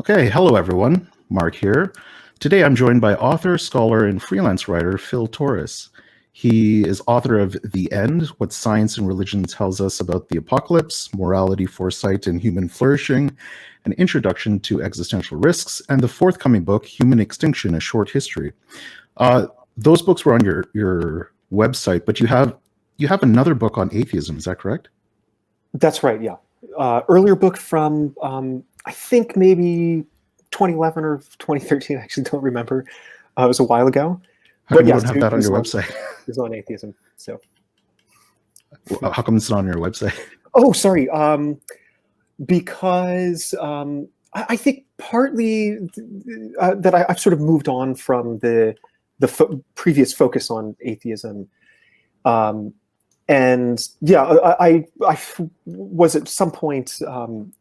Okay, hello everyone. Mark here. Today I'm joined by author, scholar, and freelance writer Phil Torres. He is author of The End, What Science and Religion Tells Us About the Apocalypse, Morality, Foresight, and Human Flourishing, An Introduction to Existential Risks, and the forthcoming book, Human Extinction, A Short History. Those books were on your website, but you have another book on atheism, is that correct? That's right, yeah. Earlier book from, I think maybe 2011 or 2013, I actually don't remember. It was a while ago. How come you don't have that on your website? It was on atheism, so. How come it's not on your website? Oh, sorry. Because I think partly that I've sort of moved on from the previous focus on atheism. And yeah, I was at some point, an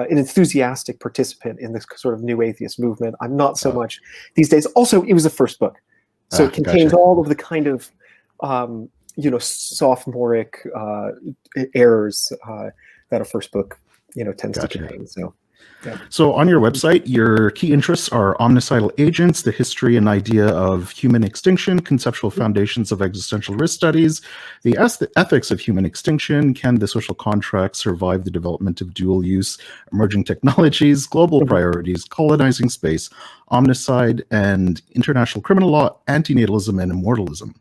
enthusiastic participant in this sort of new atheist movement. I'm not so much these days. Also, it was the first book, so it contains all of the kind of, sophomoric errors that a first book, tends to contain. So. Yeah. So on your website, your key interests are omnicidal agents, the history and idea of human extinction, conceptual foundations of existential risk studies, the ethics of human extinction, can the social contract survive the development of dual-use emerging technologies, global priorities, colonizing space, omnicide, and international criminal law, anti-natalism, and immortalism.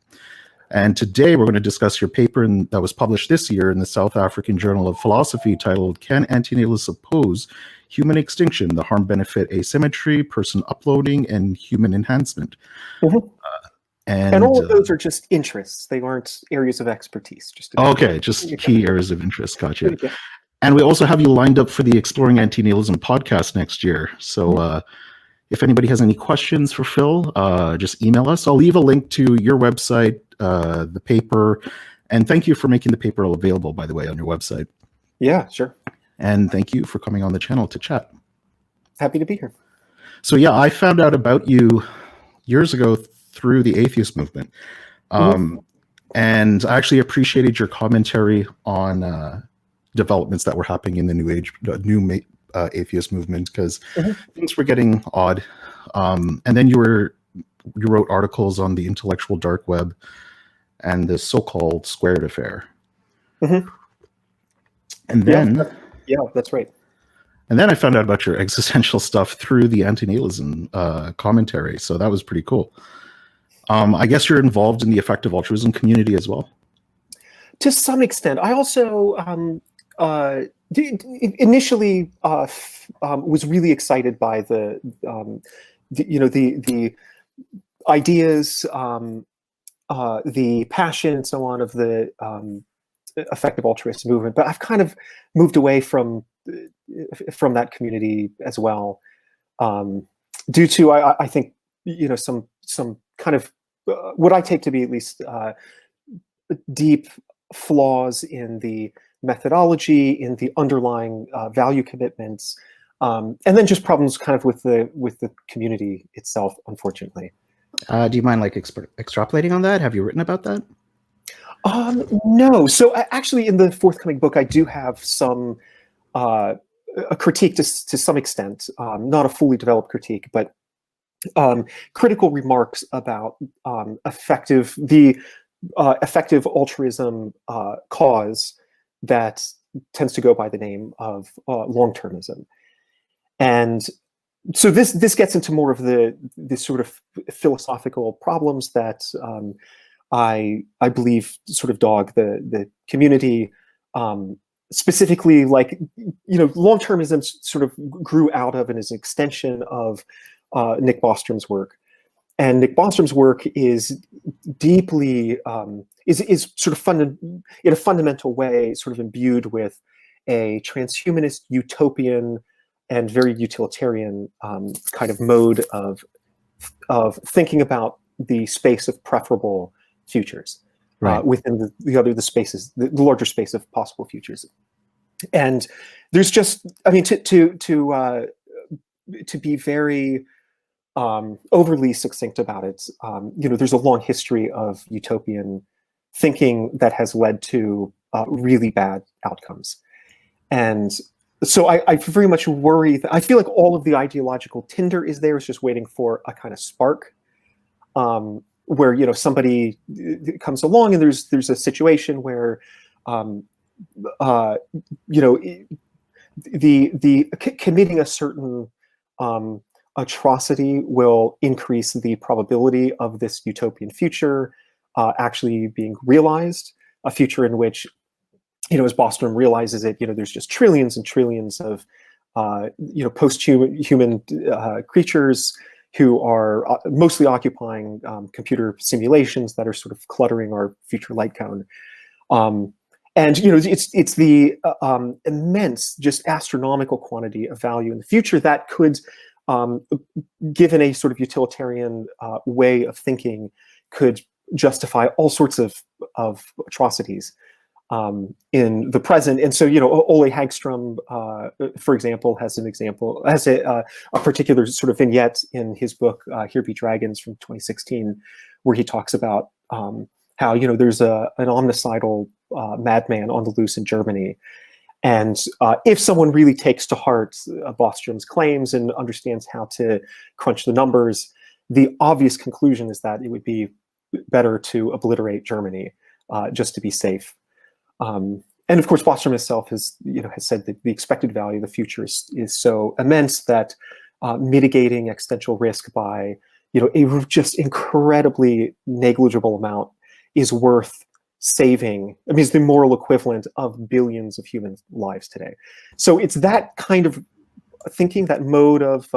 And today we're going to discuss your paper that was published this year in the South African Journal of Philosophy titled, Can Anti-natalists Oppose Human Extinction, the Harm-Benefit Asymmetry, Person Uploading, and Human Enhancement? And all of those are just interests. They aren't areas of expertise. Just key areas of interest. Gotcha. And we also have you lined up for the Exploring Anti-natalism podcast next year. So if anybody has any questions for Phil, just email us. I'll leave a link to your website, the paper, and thank you for making the paper available, by the way, on your website. Yeah, sure. And thank you for coming on the channel to chat. Happy to be here. So yeah, I found out about you years ago through the atheist movement. And I actually appreciated your commentary on developments that were happening in the new atheist movement, because things were getting odd. And then you wrote articles on the intellectual dark web and the so-called squared affair. And then yeah, that's right. And then I found out about your existential stuff through the anti-natalism commentary. So that was pretty cool. I guess you're involved in the effective altruism community as well? To some extent. I also initially was really excited by the ideas, the passion and so on of the effective altruism movement, but I've kind of moved away from that community as well, due to I think some kind of what I take to be at least deep flaws in the methodology, in the underlying value commitments, and then just problems kind of with the community itself, unfortunately. Do you mind extrapolating on that? Have you written about that? No. So actually, in the forthcoming book, I do have some a critique to some extent, not a fully developed critique, but critical remarks about effective altruism cause that tends to go by the name of Longtermism. And so this gets into more of the sort of philosophical problems that I believe sort of dog the community, specifically, long-termism sort of grew out of and is an extension of Nick Bostrom's work. And Nick Bostrom's work is deeply, is sort of in a fundamental way, sort of imbued with a transhumanist, utopian, and very utilitarian kind of mode of thinking about the space of preferable futures, within the larger space of possible futures. And there's just, I mean, to be very overly succinct about it, there's a long history of utopian thinking that has led to really bad outcomes. And so I very much worry that I feel like all of the ideological tinder is there, is just waiting for a kind of spark, where somebody comes along and there's a situation where committing a certain atrocity will increase the probability of this utopian future actually being realized, a future in which, as Bostrom realizes it, there's just trillions and trillions of post-human creatures who are mostly occupying computer simulations that are sort of cluttering our future light cone. And it's the immense, just astronomical quantity of value in the future that could, given a sort of utilitarian way of thinking, could justify all sorts of atrocities in the present. And so, Ole Hagstrom, for example, has a particular sort of vignette in his book, Here Be Dragons from 2016, where he talks about how, there's an omnicidal madman on the loose in Germany. And if someone really takes to heart Bostrom's claims and understands how to crunch the numbers, the obvious conclusion is that it would be better to obliterate Germany just to be safe. And of course, Bostrom himself has said that the expected value of the future is so immense that mitigating existential risk by a just incredibly negligible amount is worth saving. I mean, it's the moral equivalent of billions of human lives today. So it's that kind of thinking, that mode of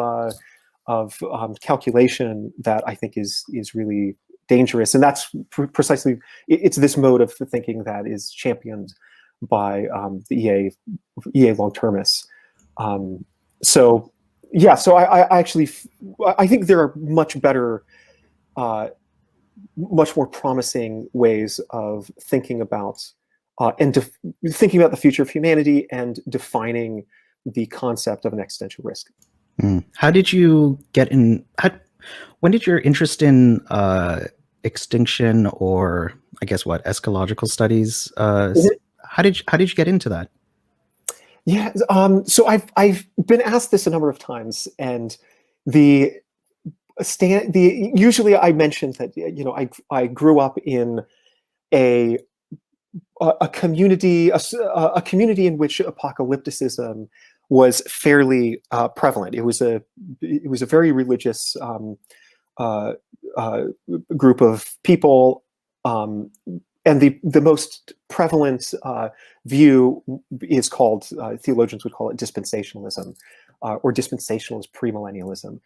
calculation, that I think is really dangerous, and that's precisely it's this mode of thinking that is championed by the EA long-termists. So I actually think there are much better, much more promising ways of thinking about thinking about the future of humanity and defining the concept of an existential risk. How did you get in? When did your interest in extinction, or I guess eschatological studies? How did you get into that? Yeah, so I've been asked this a number of times, and usually I mentioned that I grew up in a community in which apocalypticism was fairly prevalent. It was a very religious group of people, and the most prevalent view is called, theologians would call it dispensationalism, or dispensationalist premillennialism.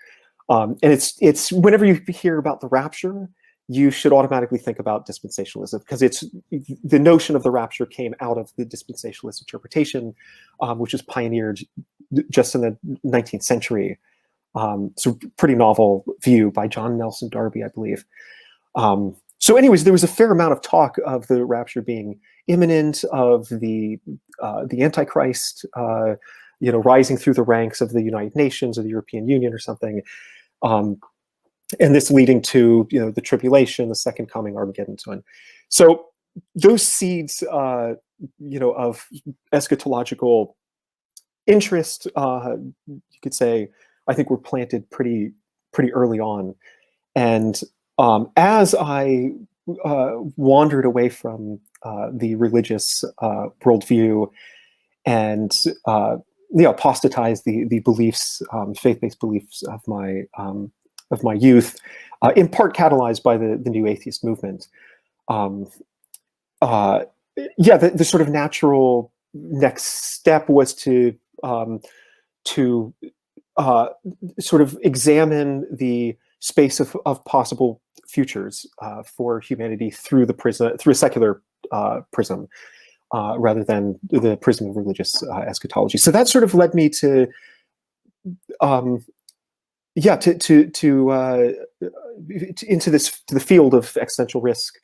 And it's whenever you hear about the rapture, you should automatically think about dispensationalism, because it's the notion of the rapture came out of the dispensationalist interpretation, which was pioneered just in the 19th century. So pretty novel view by John Nelson Darby, I believe. So anyways, there was a fair amount of talk of the rapture being imminent, of the Antichrist, rising through the ranks of the United Nations or the European Union or something. And this leading to the tribulation, the second coming, Armageddon, and so on. So those seeds, of eschatological interest, you could say, I think were planted pretty early on. And as I wandered away from the religious worldview and apostatized the beliefs, faith-based beliefs of my youth, in part catalyzed by the new atheist movement. The sort of natural next step was to sort of examine the space of possible futures for humanity through a secular prism, rather than the prism of religious eschatology. So that sort of led me to into the field of existential risk,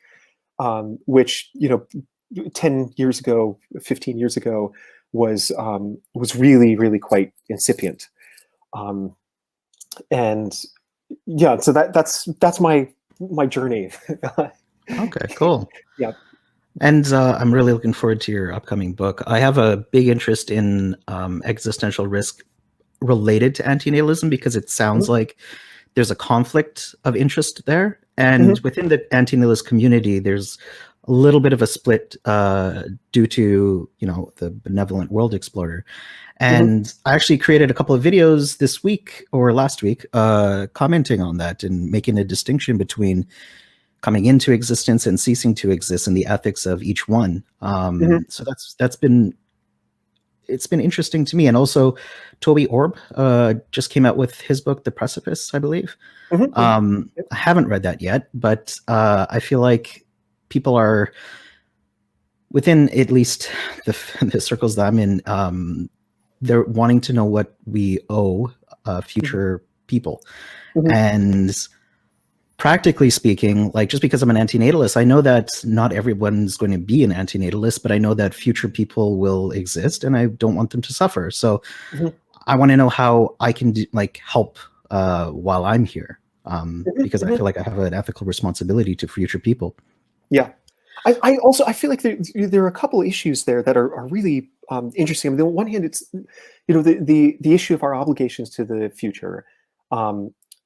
which 10 years ago, 15 years ago was really quite incipient. And so that's my journey. Okay, cool. Yeah. And I'm really looking forward to your upcoming book. I have a big interest in existential risk related to antinatalism because it sounds like there's a conflict of interest there. And within the antinatalist community, there's a little bit of a split due to, the benevolent world explorer. And I actually created a couple of videos this week or last week commenting on that and making a distinction between coming into existence and ceasing to exist and the ethics of each one. So it's been interesting to me. And also Toby Orb just came out with his book, The Precipice, I believe. I haven't read that yet, but I feel like people are within at least the circles that I'm in, they're wanting to know what we owe future people. And practically speaking, like just because I'm an antinatalist, I know that not everyone's going to be an antinatalist, but I know that future people will exist and I don't want them to suffer. So I want to know how I can help while I'm here, because I feel like I have an ethical responsibility to future people. Yeah. I feel like there are a couple of issues there that are really interesting. I mean, on the one hand, it's the issue of our obligations to the future,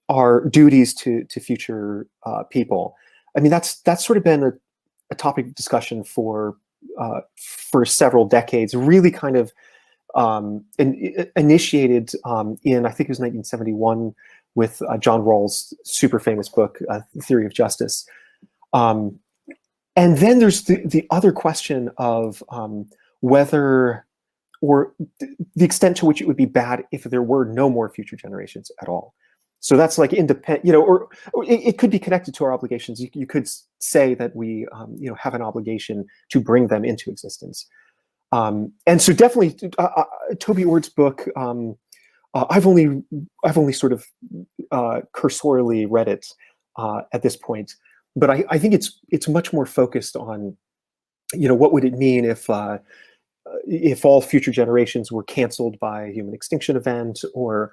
our duties to future people. I mean, that's sort of been a topic of discussion for several decades. Really, kind of initiated in, I think it was 1971 with John Rawls' super famous book, Theory of Justice. And then there's the other question of whether, or the extent to which it would be bad if there were no more future generations at all. So that's like independent, or it could be connected to our obligations. You could say that we, have an obligation to bring them into existence. And so definitely, Toby Ord's book, I've only sort of cursorily read it at this point. But I think it's much more focused on, what would it mean if all future generations were canceled by a human extinction event, or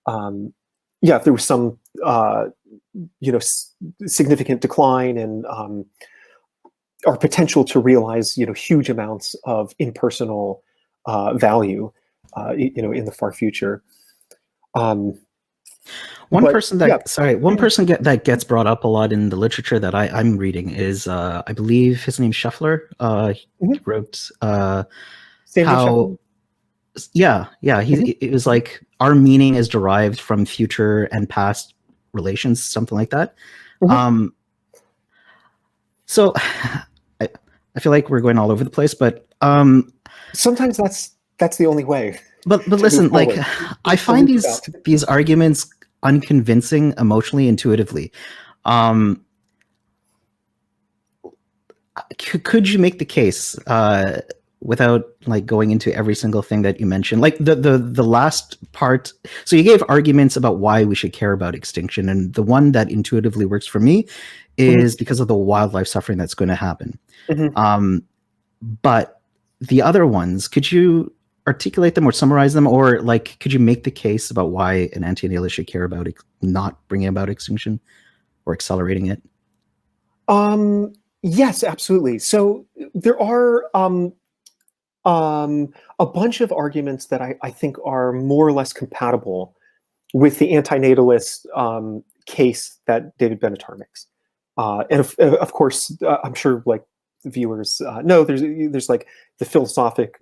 if there was some significant decline in our potential to realize huge amounts of impersonal value in the far future. One person that gets brought up a lot in the literature that I'm reading is, I believe his name's Scheffler. He wrote how, it was like our meaning is derived from future and past relations, something like that. So I feel like we're going all over the place, but sometimes that's the only way. But listen, like I find these arguments unconvincing emotionally, intuitively. Could you make the case without like going into every single thing that you mentioned, like the last part? So you gave arguments about why we should care about extinction, and the one that intuitively works for me is because of the wildlife suffering that's going to happen. But the other ones, could you articulate them or summarize them, or like could you make the case about why an antinatalist should care about not bringing about extinction or accelerating it? Yes, absolutely. So there are a bunch of arguments that I think are more or less compatible with the antinatalist case that David Benatar makes. And of course, I'm sure like the viewers know there's like the philanthropic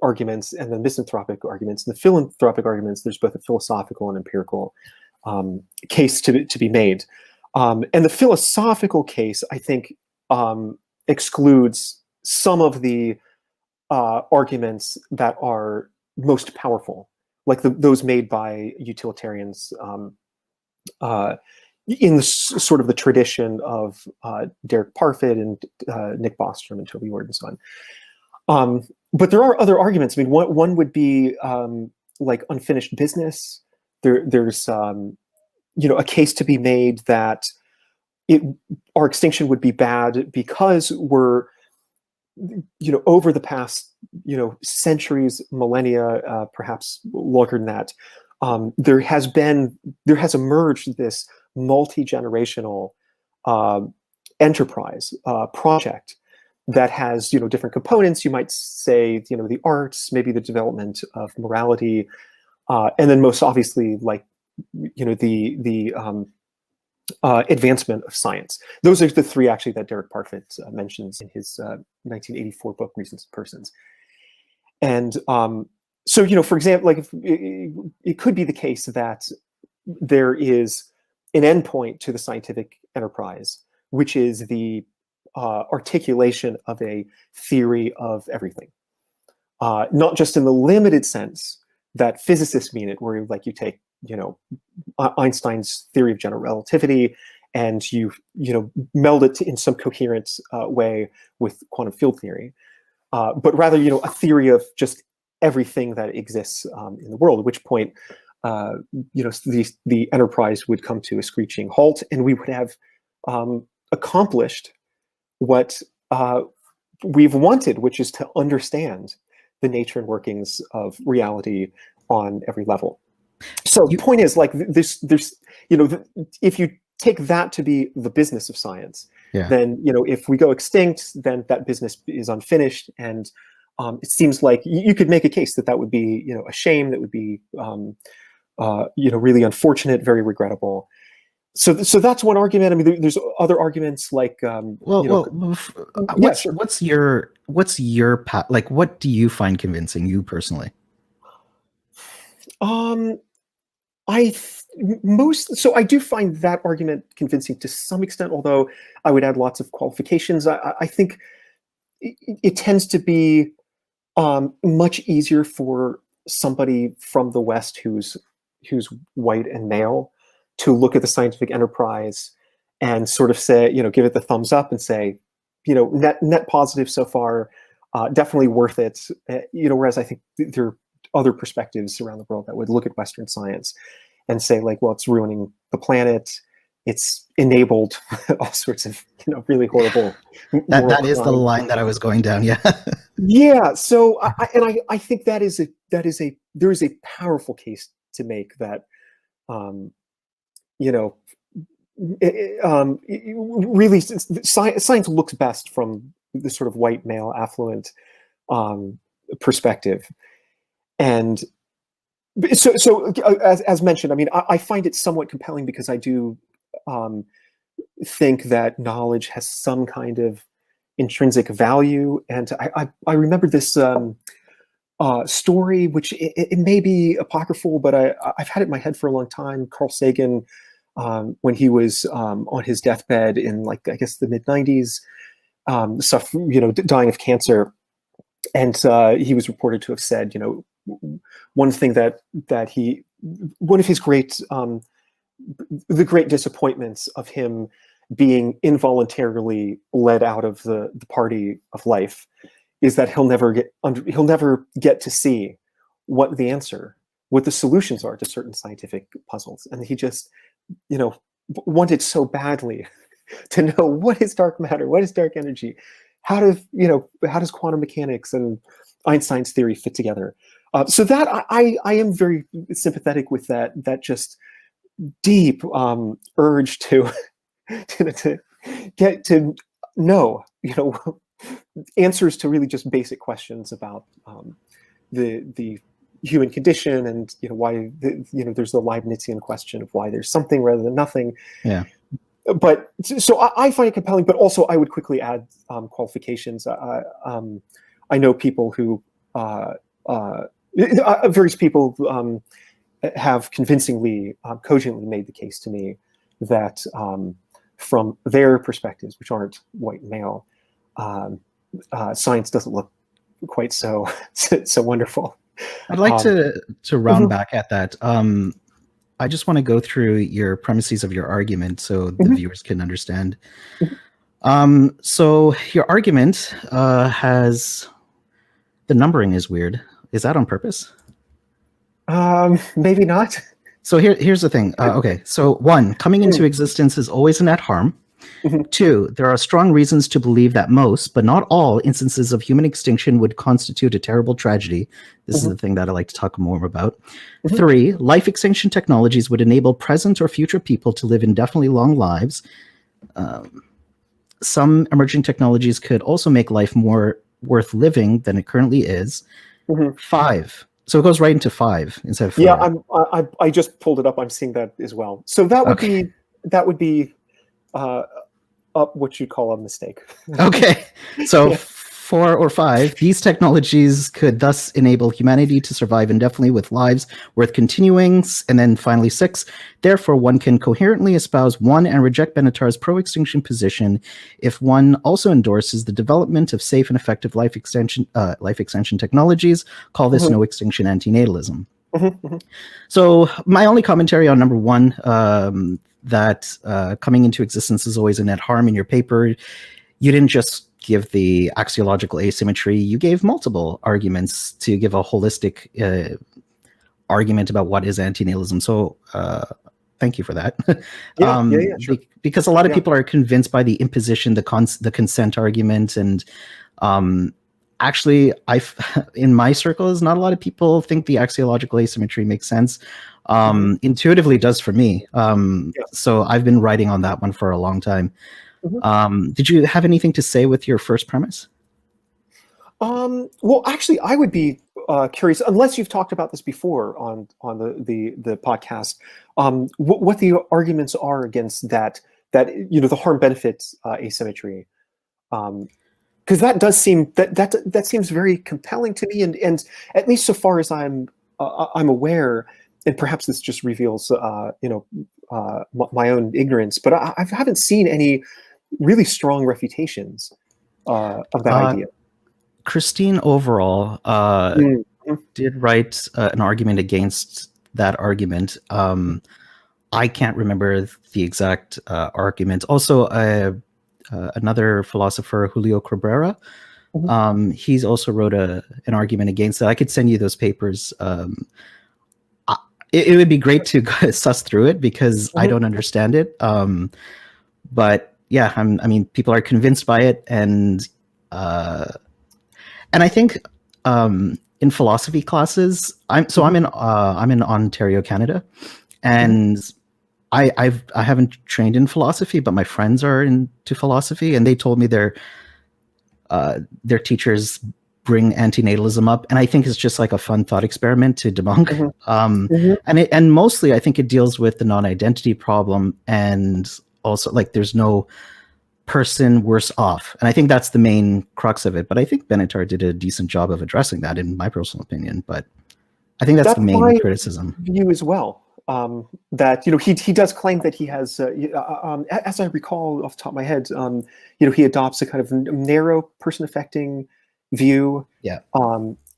arguments and the misanthropic arguments. In the philanthropic arguments, there's both a philosophical and empirical case to be made. And the philosophical case, I think, excludes some of the arguments that are most powerful, like those made by utilitarians in the sort of the tradition of Derek Parfit and Nick Bostrom and Toby Ord and so on. But there are other arguments. I mean, one would be like unfinished business. There's a case to be made that our extinction would be bad because we're over the past centuries, millennia, perhaps longer than that. There has emerged this multi-generational enterprise project that has different components. You might say the arts, maybe the development of morality, and then most obviously like the advancement of science. Those are the three actually that Derek Parfit mentions in his 1984 book Reasons and Persons. And so for example, like it could be the case that there is an endpoint to the scientific enterprise, which is the articulation of a theory of everything, not just in the limited sense that physicists mean it, where like you take Einstein's theory of general relativity and you meld it in some coherent way with quantum field theory, but rather a theory of just everything that exists in the world. At which point the enterprise would come to a screeching halt, and we would have accomplished what we've wanted, which is to understand the nature and workings of reality on every level. So the point is, like, there's if you take that to be the business of science, then if we go extinct, then that business is unfinished, and it seems like you could make a case that would be a shame, that would be really unfortunate, very regrettable. So that's one argument. I mean, there's other arguments like what's your path? Like, what do you find convincing, you personally? I do find that argument convincing to some extent, although I would add lots of qualifications. I think it tends to be much easier for somebody from the West who's white and male to look at the scientific enterprise and sort of say, give it the thumbs up and say, net positive so far, definitely worth it. Whereas I think there are other perspectives around the world that would look at Western science and say, like, well, it's ruining the planet, it's enabled all sorts of really horrible. That is the line that I was going down. Yeah. Yeah. So I think there is a powerful case to make that really science looks best from the sort of white male affluent perspective. And so as mentioned, I mean, I find it somewhat compelling because I do think that knowledge has some kind of intrinsic value. And I remember this story, which it may be apocryphal, but I've had it in my head for a long time. Carl Sagan, when he was on his deathbed in, like, I guess the mid-90s, dying of cancer, and he was reported to have said, one thing one of his great the great disappointments of him being involuntarily led out of the party of life is that he'll never get to see what the solutions are to certain scientific puzzles. And he just, wanted so badly to know what is dark matter, what is dark energy, how does quantum mechanics and Einstein's theory fit together. So that I am very sympathetic with that just deep urge to get to know, answers to really just basic questions about the human condition, and why there's the Leibnizian question of why there's something rather than nothing. Yeah. But so I find it compelling, but also I would quickly add qualifications. I know people who various people have convincingly, cogently made the case to me that from their perspectives, which aren't white and male, science doesn't look quite so wonderful. I'd like to round back at that. I just want to go through your premises of your argument so the viewers can understand. So your argument has, the numbering is weird. Is that on purpose? Maybe not. So here's the thing. Okay, so 1, coming into existence is always a net harm. 2, there are strong reasons to believe that most, but not all, instances of human extinction would constitute a terrible tragedy. This is the thing that I like to talk more about. 3, life extinction technologies would enable present or future people to live indefinitely long lives. some emerging technologies could also make life more worth living than it currently is. 5. So it goes right into 5 instead of 4. Yeah, I just pulled it up. I'm seeing that as well. So that would be what you call a mistake. Okay. So 4 or 5, these technologies could thus enable humanity to survive indefinitely with lives worth continuing. And then finally 6, therefore one can coherently espouse one and reject Benatar's pro-extinction position if one also endorses the development of safe and effective life extension technologies. Call this no extinction antinatalism. So my only commentary on number 1, that coming into existence is always a net harm in your paper, you didn't just give the axiological asymmetry, you gave multiple arguments to give a holistic argument about what is antinatalism. So thank you for that. Sure. Because a lot of people are convinced by the imposition, the consent argument, and actually, in my circles, not a lot of people think the axiological asymmetry makes sense. Intuitively, it does for me. So I've been writing on that one for a long time. Did you have anything to say with your first premise? Well, actually, I would be curious, unless you've talked about this before on the podcast, what the arguments are against that the harm benefit asymmetry, because that does seem that seems very compelling to me, and at least so far as I'm aware, and perhaps this just reveals my own ignorance, but I haven't seen any really strong refutations of that idea. Christine Overall did write an argument against that argument. I can't remember the exact argument. Also, another philosopher, Julio Cabrera, he's also wrote an argument against that. I could send you those papers. It would be great to suss through it because I don't understand it. But yeah, I mean, people are convinced by it, and I think in philosophy classes, I'm in Ontario, Canada, and I haven't trained in philosophy, but my friends are into philosophy, and they told me their teachers bring antinatalism up, and I think it's just like a fun thought experiment to debunk. And mostly, I think it deals with the non-identity problem, and also like there's no person worse off, and I think that's the main crux of it. But I think Benatar did a decent job of addressing that, in my personal opinion. But I think that's the main criticism. View as well. That he does claim that he has, as I recall off the top of my head, he adopts a kind of narrow person affecting view. Yeah.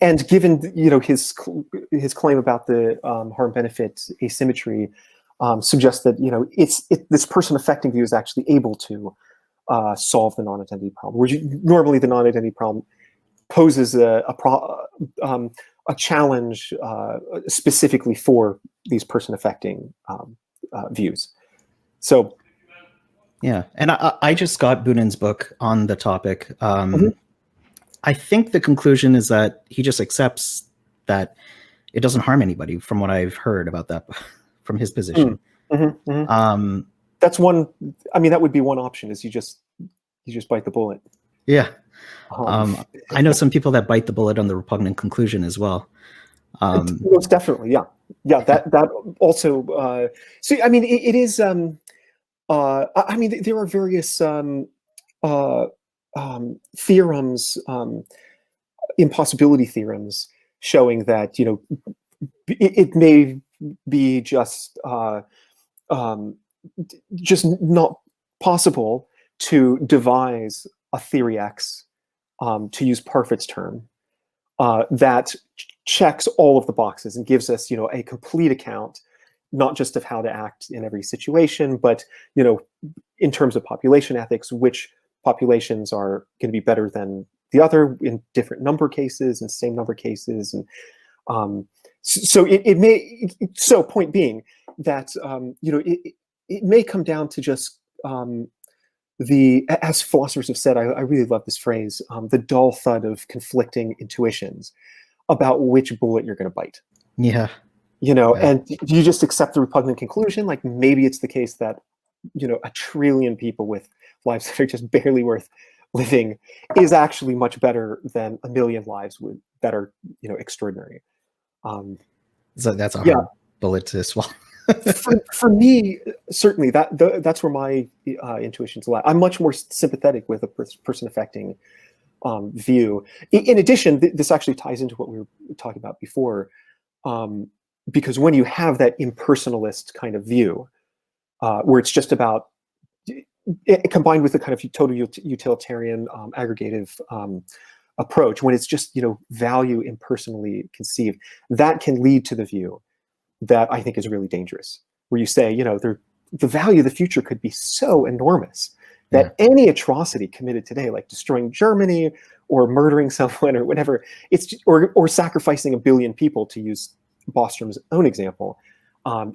And given his claim about the harm benefit asymmetry, suggests that this person affecting view is actually able to solve the non-identity problem. Where normally the non-identity problem poses a challenge specifically for these person affecting views. So yeah, and I just got Bunin's book on the topic. I think the conclusion is that he just accepts that it doesn't harm anybody, from what I've heard about that from his position. That's one. I mean, that would be one option: is you just bite the bullet. Yeah. I know some people that bite the bullet on the repugnant conclusion as well. Most definitely, yeah. That also. See, I mean, it is. I mean, there are various theorems, impossibility theorems, showing that it may be just not possible to devise a theory X, to use Parfit's term, that checks all of the boxes and gives us a complete account, not just of how to act in every situation, but in terms of population ethics, which populations are going to be better than the other in different number cases and same number cases. And so it may, so point being that it may come down to just as philosophers have said, I really love this phrase, the dull thud of conflicting intuitions about which bullet you're going to bite. Yeah. And do you just accept the repugnant conclusion? Like maybe it's the case that, 1 trillion people with lives that are just barely worth living is actually much better than a million lives that are, extraordinary. So that's a Yeah. hard bullet to swallow. For me, certainly that's where my intuitions lie. I'm much more sympathetic with a person affecting view. In addition, this actually ties into what we were talking about before, because when you have that impersonalist kind of view, where it's just about, combined with the kind of total utilitarian aggregative approach, when it's just value impersonally conceived, that can lead to the view that I think is really dangerous, where you say, the value of the future could be so enormous that any atrocity committed today, like destroying Germany or murdering someone or whatever, or sacrificing 1 billion people, to use Bostrom's own example,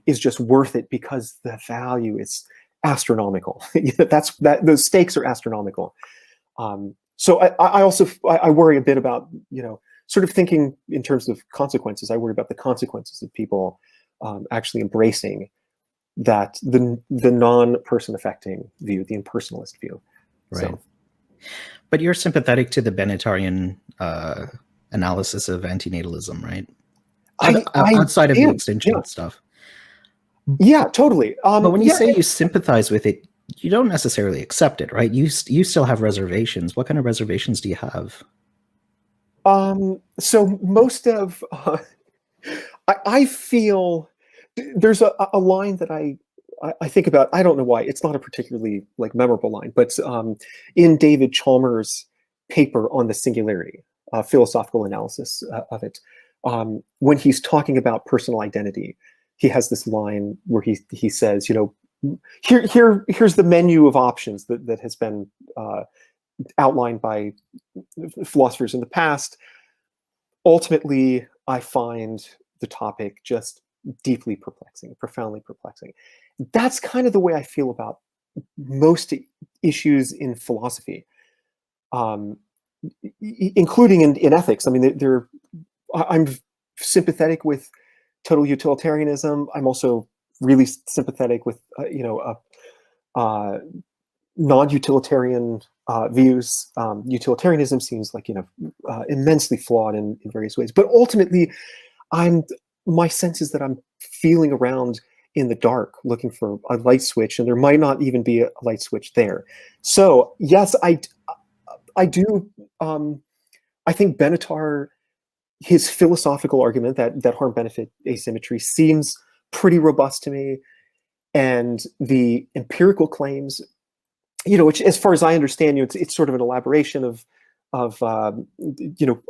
is just worth it because the value is astronomical. Those stakes are astronomical. So I also worry a bit about, sort of thinking in terms of consequences. I worry about the consequences of people actually embracing that the non-person affecting view, the impersonalist view. Right. So, but you're sympathetic to the Bennettarian analysis of antinatalism, right? Outside of the extinction stuff. Yeah, totally. But when you say you sympathize with it, you don't necessarily accept it, right? You still have reservations. What kind of reservations do you have? So most of, I feel there's a line that I think about. I don't know why. It's not a particularly memorable line, but in David Chalmers' paper on the singularity, philosophical analysis of it, when he's talking about personal identity, he has this line where he says, here's the menu of options that has been outlined by philosophers in the past. Ultimately, I find the topic just deeply perplexing, profoundly perplexing. That's kind of the way I feel about most issues in philosophy, including in ethics. I mean, I'm sympathetic with total utilitarianism. I'm also really sympathetic with non-utilitarian views. Utilitarianism seems like immensely flawed in various ways. But ultimately, my sense is that I'm feeling around in the dark, looking for a light switch, and there might not even be a light switch there. So yes, I do. I think Bennettare, his philosophical argument that harm-benefit asymmetry seems pretty robust to me, and the empirical claims, which, as far as I understand, it's sort of an elaboration of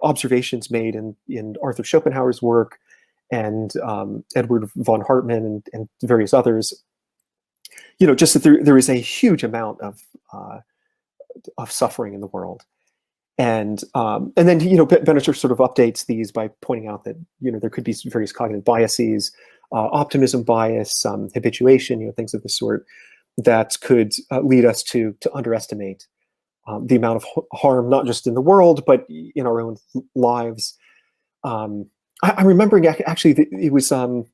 observations made in Arthur Schopenhauer's work and Edward von Hartmann and various others. Just that there is a huge amount of suffering in the world. And then Bennettare sort of updates these by pointing out that there could be various cognitive biases, optimism bias, habituation, things of the sort that could lead us to underestimate the amount of harm, not just in the world but in our own lives. I'm remembering actually that it was Thomas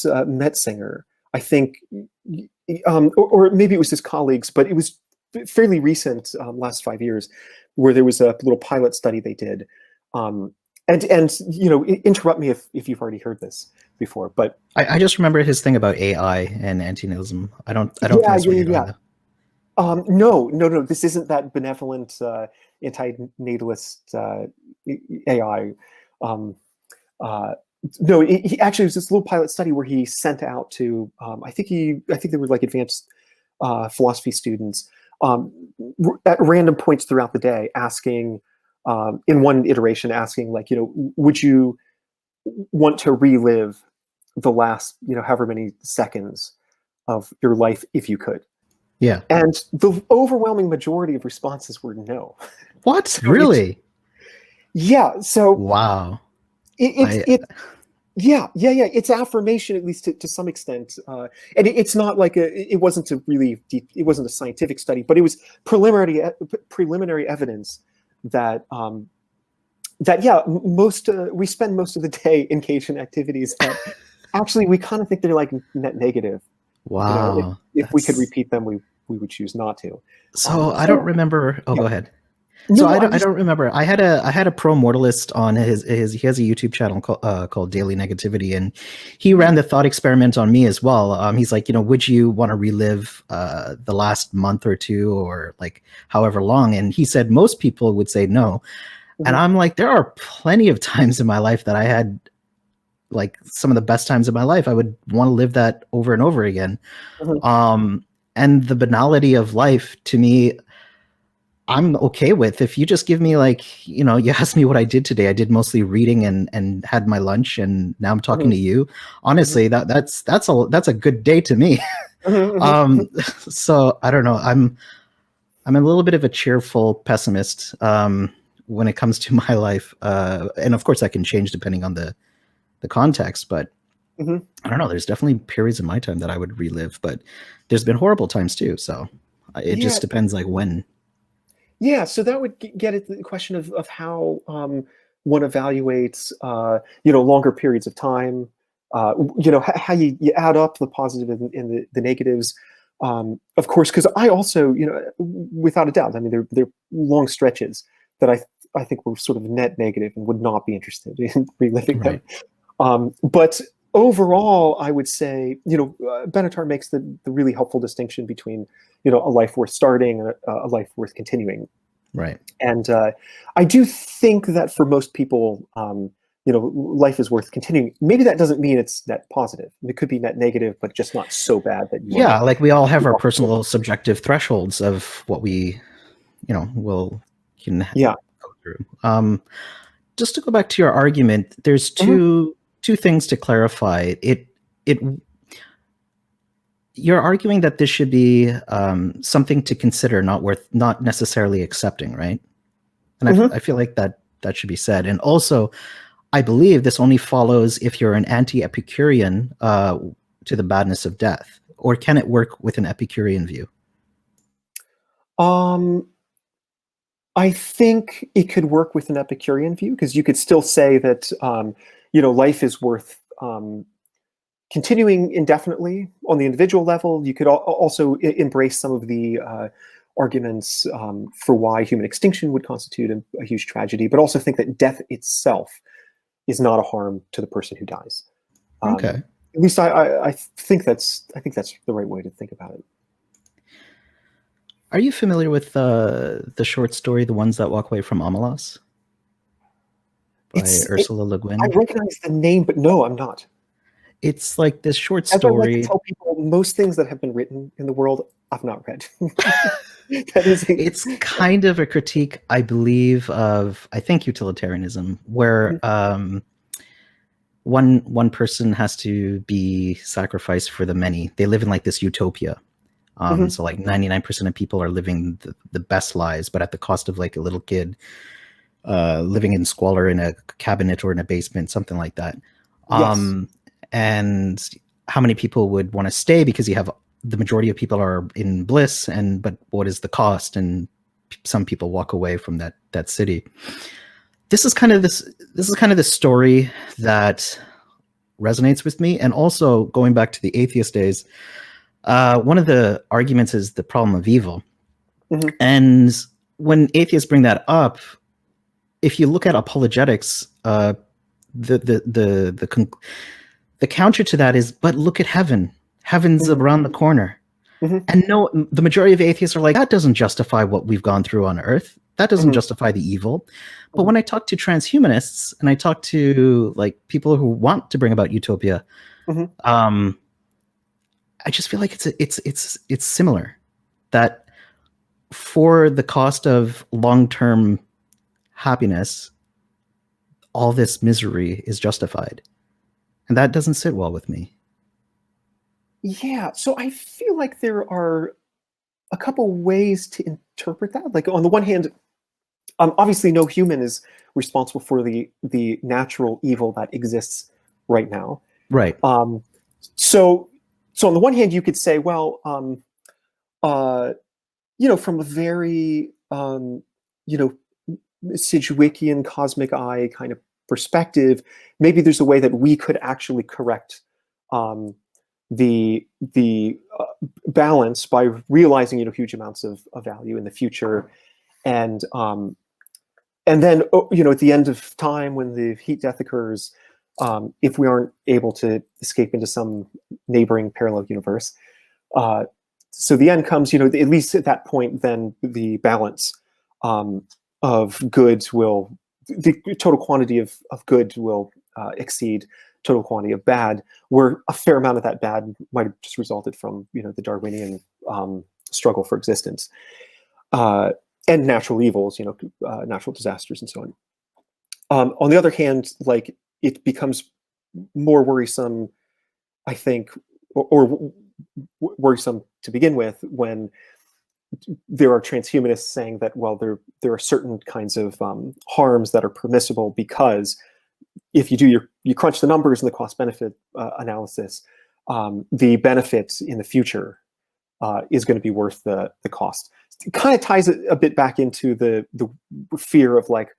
Metzinger, I think, or maybe it was his colleagues, but it was fairly recent, last 5 years, where there was a little pilot study they did. And interrupt me if you've already heard this before, but I just remember his thing about AI and antinatalism. I don't think that's what you're doing. No, this isn't that benevolent anti-natalist AI. No, he actually, it was this little pilot study where he sent out to I think they were advanced philosophy students at random points throughout the day, asking in one iteration, asking would you want to relive the last however many seconds of your life if you could? Yeah. And the overwhelming majority of responses were no. What? Really? Yeah. So wow. It's affirmation, at least to some extent, and it's not like it wasn't a really deep, it wasn't a scientific study, but it was preliminary evidence that we spend most of the day engaged in activities that actually we kind of think they're net negative. Wow. If we could repeat them, we So choose not to. I don't remember. Oh, yeah. go ahead. No, So no, I don't remember. I had a pro mortalist on his he has a YouTube channel called Daily Negativity, and he ran the thought experiment on me as well. He's like, would you want to relive the last month or two, or like however long? And he said most people would say no. And I'm like, there are plenty of times in my life that I had like some of the best times of my life. I would want to live that over and over again. And the banality of life, to me, I'm okay with. If you just give me like, you asked me what I did today. I did mostly reading and had my lunch, and now I'm talking to you. Honestly, that's a good day to me. So I don't know. I'm a little bit of a cheerful pessimist when it comes to my life, and of course that can change depending on the context. But I don't know. There's definitely periods in my time that I would relive, but there's been horrible times too. So it just depends, like when. Yeah, so that would get at the question of how one evaluates, longer periods of time. How you add up the positive and the negatives. Of course, because I also, without a doubt, I mean, there are long stretches that I think were sort of net negative and would not be interested in reliving them. But overall, I would say, Benatar makes the really helpful distinction between, a life worth starting and a life worth continuing. Right. And I do think that for most people, life is worth continuing. Maybe that doesn't mean it's net positive. It could be net negative, but just not so bad that you like we all have our personal subjective thresholds of what we, can go through. Just to go back to your argument, there's two things to clarify. You're arguing that this should be something to consider, not necessarily accepting, right? And I feel like that should be said. And also, I believe this only follows if you're an anti-Epicurean to the badness of death. Or can it work with an Epicurean view? I think it could work with an Epicurean view, because you could still say that life is worth continuing indefinitely on the individual level. You could also embrace some of the arguments for why human extinction would constitute a huge tragedy, but also think that death itself is not a harm to the person who dies. Okay. At least I think that's the right way to think about it. Are you familiar with the short story "The Ones That Walk Away from Amalas" by Ursula Le Guin? I recognize the name, but no, I'm not. It's like this short As I like story. to tell people, most things that have been written in the world, I've not read. It's kind of a critique, I believe, of Utilitarianism, where one person has to be sacrificed for the many. They live in like this utopia. So like 99% of people are living the best lives, but at the cost of like a little kid living in squalor in a cabinet or in a basement, something like that. Yes. And how many people would want to stay, because you have the majority of people are in bliss, but what is the cost? And some people walk away from that city. This is kind of the story that resonates with me. And also going back to the atheist days, one of the arguments is the problem of evil. And when atheists bring that up, if you look at apologetics, the counter to that is, but look at heaven. Heaven's around the corner. And no, the majority of atheists are like, that doesn't justify what we've gone through on Earth. That doesn't justify the evil. But when I talk to transhumanists and I talk to like people who want to bring about utopia, I just feel like it's similar. That for the cost of long-term happiness, all this misery is justified. And that doesn't sit well with me. Yeah, so I feel like there are a couple ways to interpret that. Like on the one hand, obviously no human is responsible for the natural evil that exists right now. Right. So on the one hand, you could say, well, from a very Sidgwickian cosmic eye kind of perspective, maybe there's a way that we could actually correct the balance by realizing, huge amounts of value in the future, and then, at the end of time, when the heat death occurs, if we aren't able to escape into some neighboring parallel universe, so the end comes, at least at that point, then the balance of goods will, the total quantity of good will exceed total quantity of bad, where a fair amount of that bad might have just resulted from, the Darwinian struggle for existence. And natural evils, natural disasters and so on. On the other hand, like, it becomes more worrisome, I think, or worrisome to begin with, when there are transhumanists saying that, well, there are certain kinds of harms that are permissible because if you crunch the numbers in the cost-benefit analysis, the benefit in the future is going to be worth the cost. It kind of ties it a bit back into the fear of, like,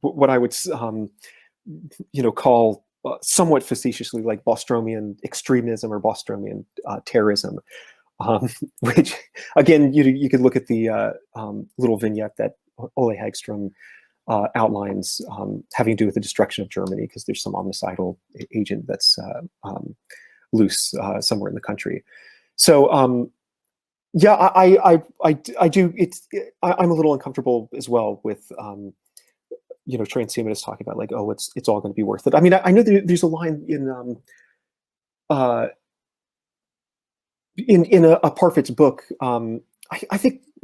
what I would call somewhat facetiously, like, Bostromian extremism or Bostromian terrorism, which, again, you could look at the little vignette that Ole Hagström outlines, having to do with the destruction of Germany, because there's some omnicidal agent that's loose somewhere in the country. So yeah, I do. I'm a little uncomfortable as well with transhumanists talking about, like, oh, it's all going to be worth it. I mean, I know there's a line in a Parfit's book.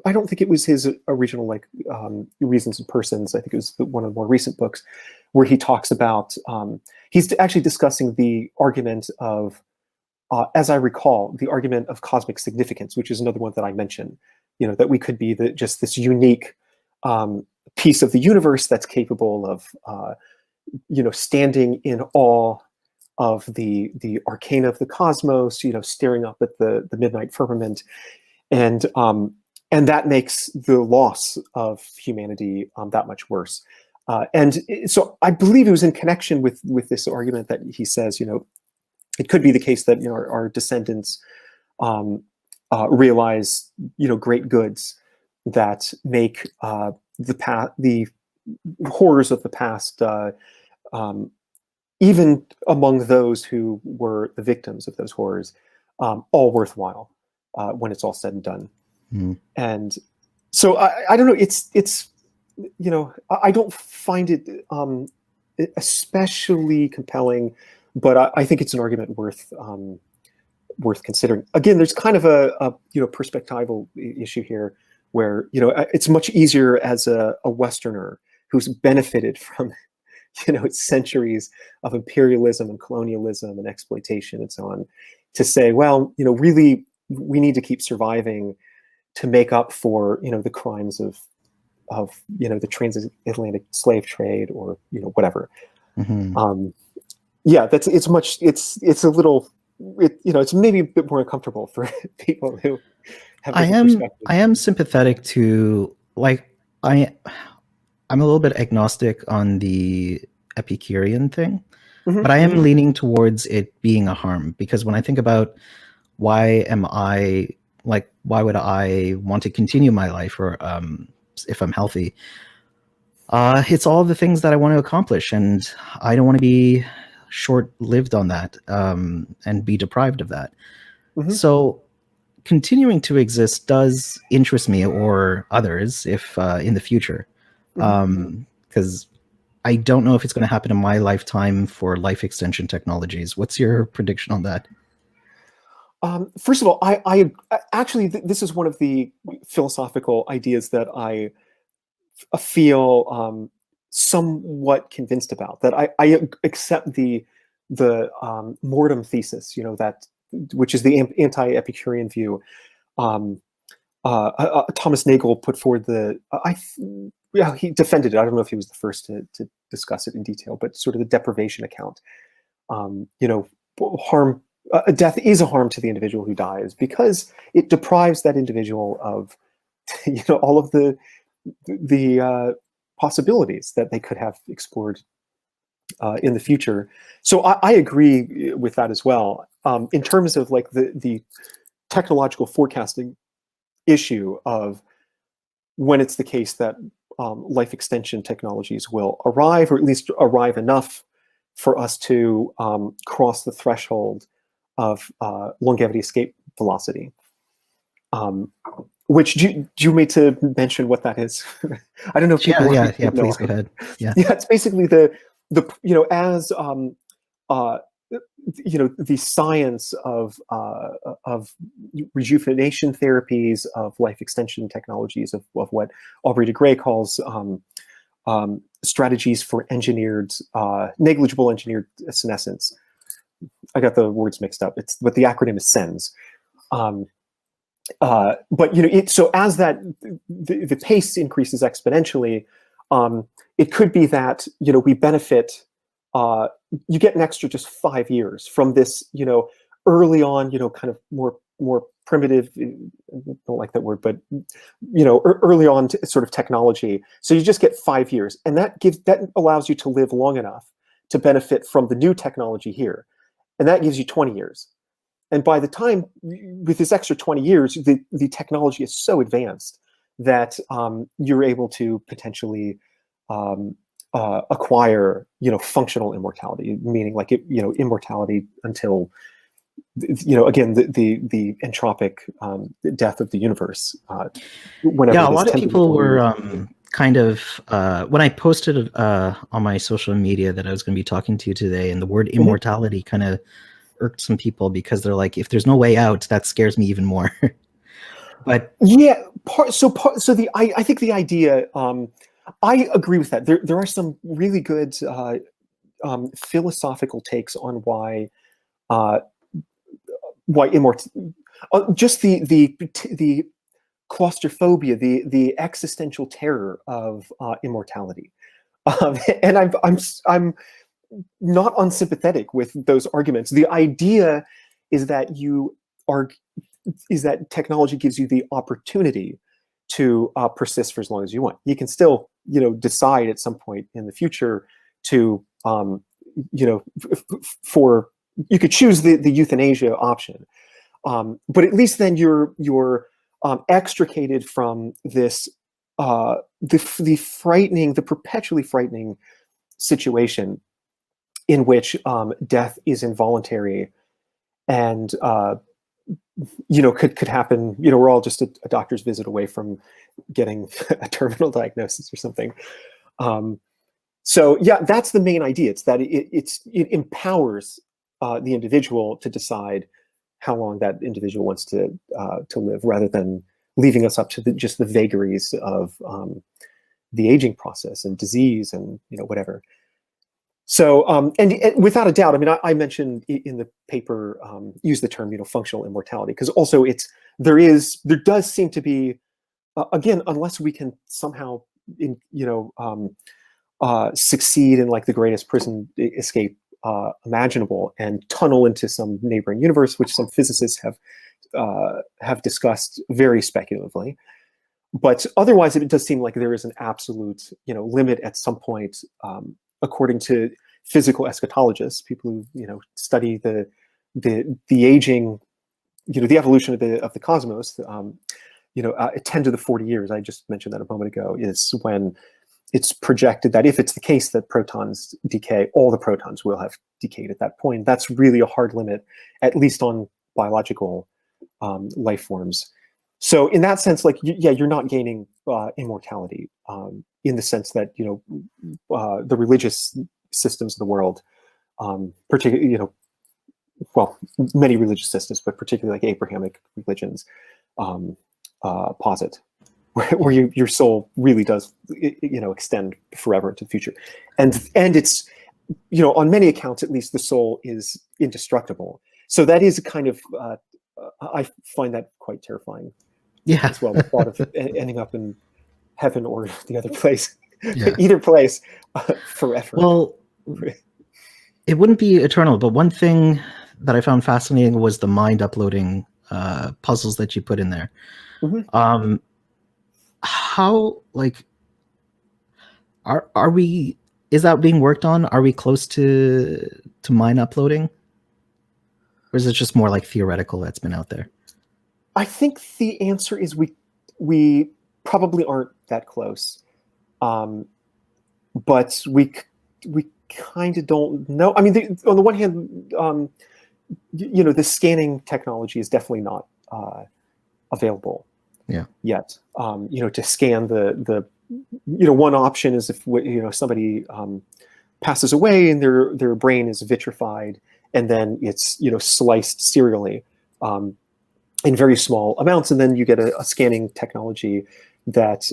I don't think it was his original, like, Reasons and Persons. I think it was one of the more recent books where he talks about, he's actually discussing the argument of, as I recall, the argument of cosmic significance, which is another one that I mentioned, that we could be just this unique piece of the universe that's capable of, standing in awe of the arcana of the cosmos, staring up at the midnight firmament, and that makes the loss of humanity that much worse. And so I believe it was in connection with this argument that he says, it could be the case that our descendants realize great goods that make the horrors of the past, even among those who were the victims of those horrors, all worthwhile when it's all said and done. Mm. And so I don't know. It's I don't find it especially compelling, but I think it's an argument worth considering. Again, there's kind of a perspectival issue here, where it's much easier as a Westerner who's benefited from centuries of imperialism and colonialism and exploitation and so on, to say, well, really, we need to keep surviving to make up for the crimes of the transatlantic slave trade, or whatever. Mm-hmm. Yeah, it's a little, it's maybe a bit more uncomfortable for people who have different perspectives. I am sympathetic to, like, I'm a little bit agnostic on the Epicurean thing, Mm-hmm. but I am leaning towards it being a harm, because when I think about why would I want to continue my life, or if I'm healthy, it's all the things that I want to accomplish, and I don't want to be short-lived on that, and be deprived of that. Mm-hmm. So continuing to exist does interest me, or others, if in the future, because I don't know if it's going to happen in my lifetime for life extension technologies. What's your prediction on that? First of all, I actually, this is one of the philosophical ideas that I feel somewhat convinced about. That I accept the mortem thesis, that, which is the anti-Epicurean view. Thomas Nagel put forward he defended it. I don't know if he was the first to discuss it in detail, but sort of the deprivation account. Harm. Death is a harm to the individual who dies, because it deprives that individual of, all of the possibilities that they could have explored in the future. So I agree with that as well. In terms of, like, the technological forecasting issue of when it's the case that life extension technologies will arrive, or at least arrive enough for us to cross the threshold of longevity escape velocity. Which do you mean to mention what that is? I don't know if people yeah, please go ahead. Yeah, it's basically the as the science of rejuvenation therapies, of life extension technologies, of what Aubrey de Grey calls strategies for negligible engineered senescence. I got the words mixed up. It's what the acronym is SENS. But so as that the pace increases exponentially, it could be that we benefit. You get an extra just 5 years from this, early on, kind of more primitive. I don't like that word, but early on sort of technology. So you just get 5 years, and that allows you to live long enough to benefit from the new technology here, and that gives you 20 years. And by the time, with this extra 20 years, the technology is so advanced that you're able to potentially acquire, functional immortality, meaning like immortality until, again, the entropic death of the universe. Whenever a lot of people were kind of when I posted on my social media that I was going to be talking to you today, and the word immortality kind of irked some people because they're like, if there's no way out, that scares me even more. But yeah, I think the idea, I agree with that. There are some really good philosophical takes on why just the claustrophobia, the existential terror of immortality, and I'm not unsympathetic with those arguments. The idea is that that technology gives you the opportunity to persist for as long as you want. You can still, decide at some point in the future to, you could choose the euthanasia option, but at least then you're extricated from this the perpetually frightening situation in which death is involuntary and could happen. We're all just a doctor's visit away from getting a terminal diagnosis or something. So yeah, that's the main idea. It's that it empowers the individual to decide how long that individual wants to live, rather than leaving us up to just the vagaries of the aging process and disease and whatever. So, and without a doubt, I mean, I mentioned in the paper, use the term, functional immortality, because also there does seem to be, again, unless we can somehow, succeed in like the greatest prison escape imaginable and tunnel into some neighboring universe, which some physicists have discussed very speculatively. But otherwise, it does seem like there is an absolute, limit at some point. According to physical eschatologists, people who study the aging, the evolution of the cosmos, 10 to the 40 years, I just mentioned that a moment ago, is when it's projected that if it's the case that protons decay, all the protons will have decayed at that point. That's really a hard limit, at least on biological life forms. So in that sense, like, you're not gaining immortality in the sense that, the religious systems of the world, particularly, many religious systems, but particularly like Abrahamic religions, posit, where your soul really does, extend forever into the future. And it's, on many accounts, at least, the soul is indestructible. So that is a kind of, I find that quite terrifying. Yeah. As well, the thought of ending up in heaven or the other place, yeah. Either place, forever. Well, it wouldn't be eternal, but one thing that I found fascinating was the mind uploading puzzles that you put in there. Mm-hmm. How, like, are we? Is that being worked on? Are we close to mind uploading, or is it just more like theoretical that's been out there? I think the answer is we probably aren't that close, but we kind of don't know. I mean, on the one hand, the scanning technology is definitely not available yet. To scan the one option is if somebody passes away and their brain is vitrified, and then it's sliced serially in very small amounts, and then you get a scanning technology that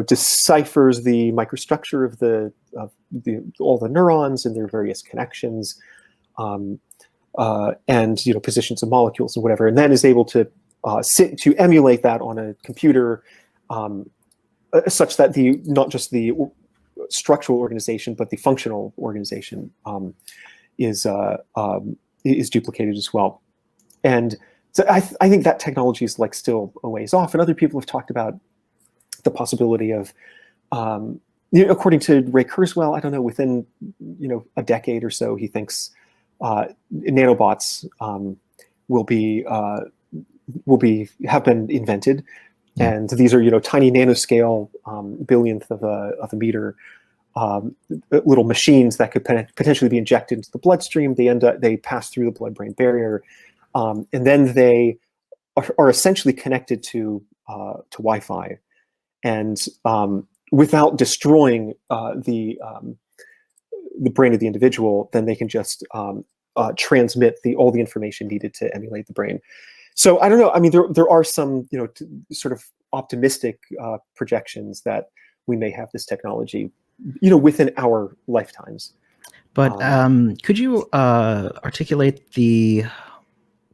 deciphers the microstructure of all the neurons and their various connections, and positions of molecules and whatever, and then is able to emulate that on a computer, such that not just the structural organization but the functional organization is duplicated as well. And so I think that technology is still a ways off. And other people have talked about the possibility of, according to Ray Kurzweil, I don't know, within a decade or so, he thinks nanobots have been invented, and these are tiny nanoscale, billionth of a meter little machines that could potentially be injected into the bloodstream. They pass through the blood-brain barrier, and then they are essentially connected to Wi-Fi, and without destroying the brain of the individual, then they can just transmit all the information needed to emulate the brain. So I don't know. I mean, there are some sort of optimistic projections that we may have this technology within our lifetimes. But could you articulate the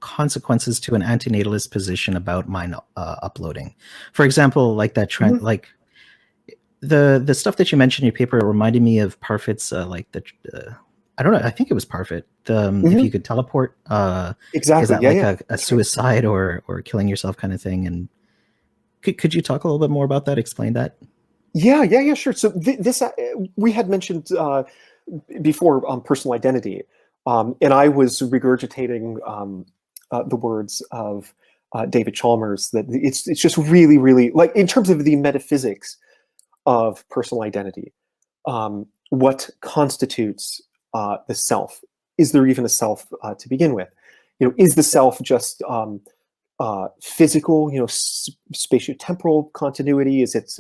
consequences to an antinatalist position about mind uploading? For example, like that trend, like the stuff that you mentioned in your paper reminded me of Parfit's I don't know, I think it was Parfit. If you could teleport, exactly, is that a suicide or killing yourself kind of thing? And could you talk a little bit more about that? Explain that. Yeah, sure. So this we had mentioned before, personal identity, and I was regurgitating the words of David Chalmers, that it's just really, really, like, in terms of the metaphysics of personal identity, what constitutes the self? Is there even a self to begin with? Is the self just physical, spatiotemporal continuity? Is it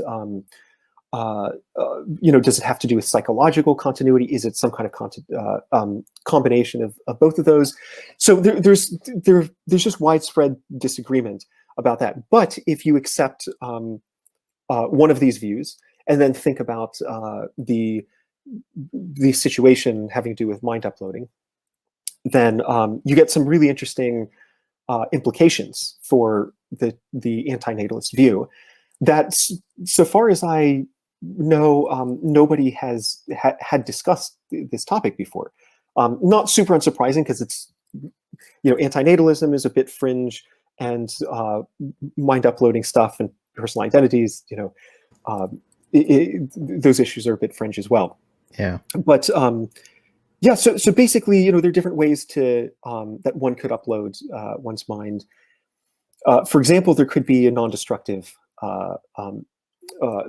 does it have to do with psychological continuity? Is it some kind of combination of both of those? So there's just widespread disagreement about that. But if you accept one of these views and then think about the situation having to do with mind uploading, then you get some really interesting implications for the anti-natalist view. That, so far as I know, nobody has had discussed this topic before. Not super unsurprising, because it's anti-natalism is a bit fringe, and mind uploading stuff and personal identities, those issues are a bit fringe as well. Yeah. But yeah, so basically, there are different ways to that one could upload one's mind. For example, there could be a non-destructive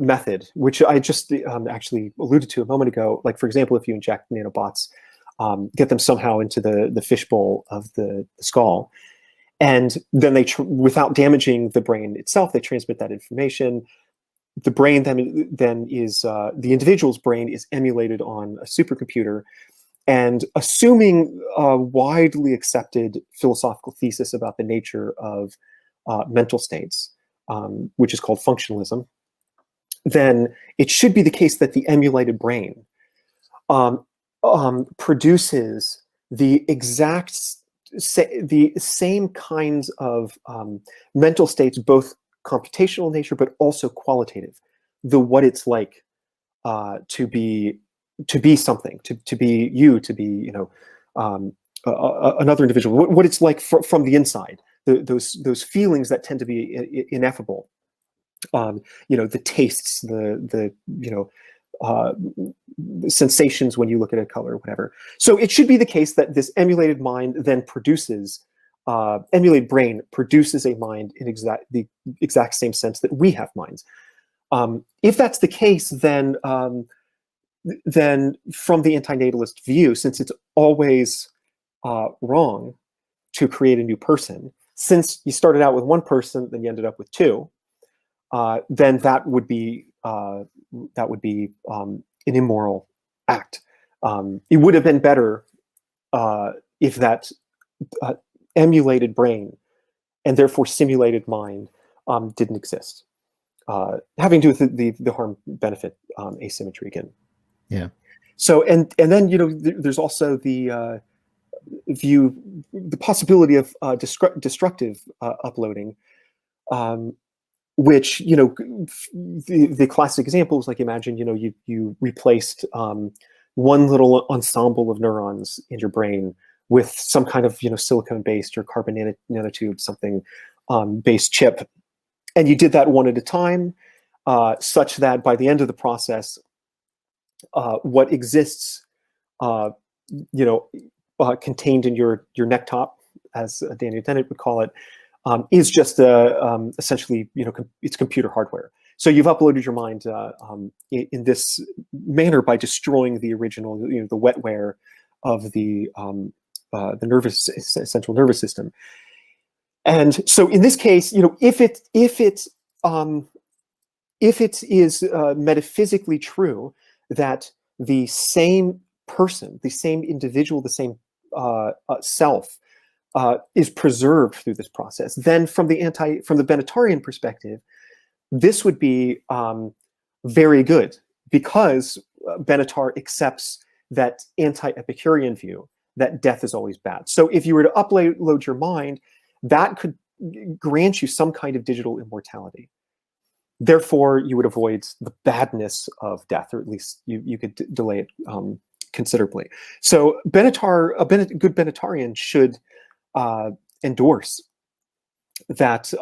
method, which I just actually alluded to a moment ago. Like, for example, if you inject nanobots, get them somehow into the fishbowl of the skull, and then without damaging the brain itself, they transmit that information. The brain then is the individual's brain is emulated on a supercomputer, and assuming a widely accepted philosophical thesis about the nature of mental states, which is called functionalism, then it should be the case that the emulated brain produces the same kinds of mental states, both computational nature but also qualitative. What it's like to be something, to be you, to be another individual. What it's like from the inside. Those feelings that tend to be ineffable. The tastes, the sensations when you look at a color or whatever. So it should be the case that this emulated mind then produces emulated brain produces a mind in the exact same sense that we have minds. If that's the case, then from the anti-natalist view, since it's always wrong to create a new person, since you started out with one person, then you ended up with two, then that would be an immoral act. It would have been better if that emulated brain and therefore simulated mind didn't exist. Having to do with the harm-benefit asymmetry again. Yeah. So and then there's also the possibility of destructive uploading, which the classic example is like, imagine you replaced one little ensemble of neurons in your brain with some kind of silicone-based or carbon nanotube something based chip, and you did that one at a time, such that by the end of the process, what exists contained in your neck top, as Daniel Dennett would call it, is just essentially it's computer hardware. So you've uploaded your mind in this manner by destroying the original, the wetware of the central nervous system. And so in this case, if it is metaphysically true that the same person, the same individual, the same self is preserved through this process, then from the Benatarian perspective, this would be very good, because Benatar accepts that anti-Epicurean view that death is always bad. So if you were to upload your mind, that could grant you some kind of digital immortality. Therefore, you would avoid the badness of death, or at least you could delay it considerably. So a good Benatarian should endorse that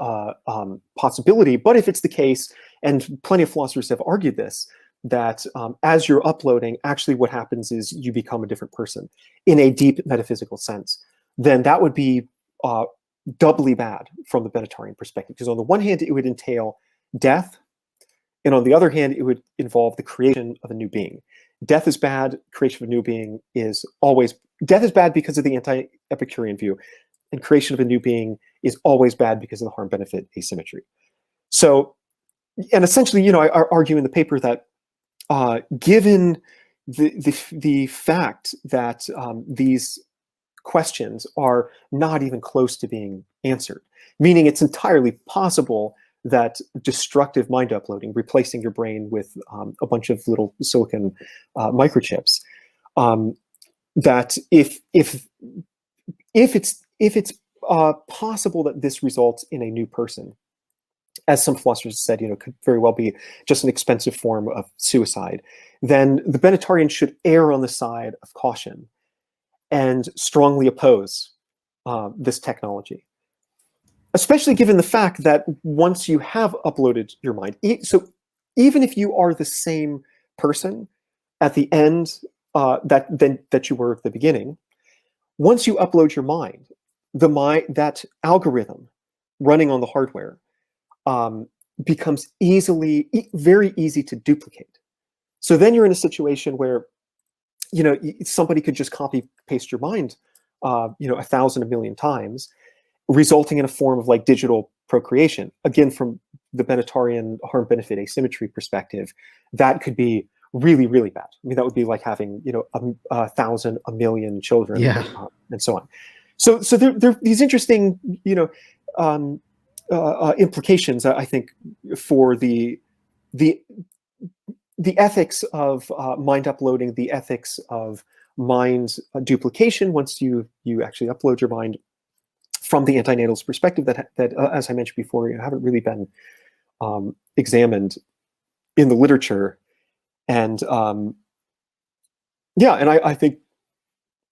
possibility. But if it's the case, and plenty of philosophers have argued this, that as you're uploading, actually what happens is you become a different person in a deep metaphysical sense, then that would be doubly bad from the Benatarian perspective. Because on the one hand, it would entail death, and on the other hand, it would involve the creation of a new being. Death is bad, creation of a new being is always... Death is bad because of the anti-Epicurean view, and creation of a new being is always bad because of the harm-benefit asymmetry. So, and essentially, I argue in the paper that given the fact that these questions are not even close to being answered, meaning it's entirely possible that destructive mind uploading, replacing your brain with a bunch of little silicon microchips, that if it's possible that this results in a new person, as some philosophers said, could very well be just an expensive form of suicide, then the Benatarian should err on the side of caution and strongly oppose this technology. Especially given the fact that once you have uploaded your mind, so even if you are the same person at the end that you were at the beginning, once you upload your mind, that algorithm running on the hardware becomes very easy to duplicate. So then you're in a situation where somebody could just copy paste your mind 1,000, 1,000,000 times, resulting in a form of like digital procreation. Again, from the Benatarian harm-benefit asymmetry perspective, that could be really, really bad. I mean, that would be like having 1,000, 1,000,000 children, and so on. So there are these interesting implications, I think, for the ethics of mind uploading, the ethics of mind duplication once you actually upload your mind, from the anti-natalist perspective that as I mentioned before, haven't really been examined in the literature. And and I think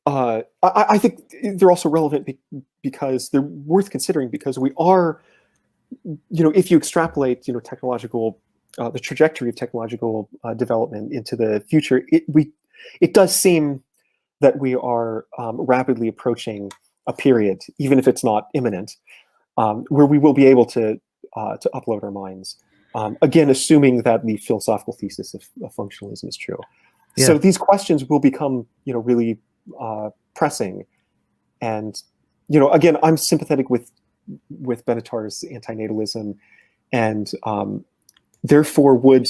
I think they're also relevant because they're worth considering, because we are, if you extrapolate, technological, the trajectory of technological development into the future, it does seem that we are rapidly approaching a period, even if it's not imminent, where we will be able to upload our minds. Again, assuming that the philosophical thesis of functionalism is true. Yeah. So these questions will become, really pressing. And, again, I'm sympathetic with Benatar's anti-natalism, and therefore would,